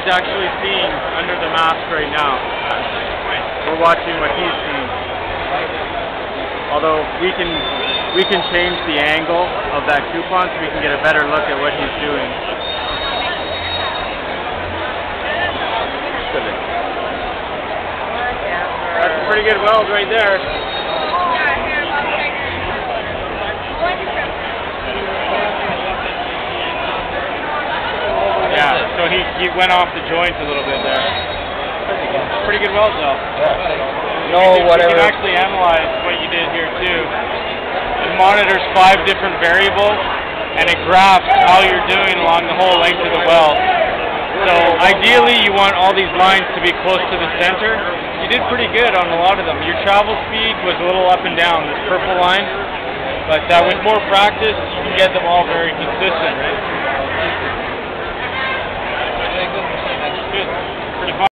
actually seeing under the mask right now. We're watching what he's seeing. Although we can change the angle of that coupon so we can get a better look at what he's doing. That's a pretty good weld right there. Yeah, so he went off the joint a little bit there. Pretty good weld though. No, whatever. You can actually analyze what you did here too. It monitors 5 different variables and it graphs how you're doing along the whole length of the weld. So ideally you want all these lines to be close to the center. You did pretty good on a lot of them. Your travel speed was a little up and down, this purple line. But with more practice, you can get them all very consistent.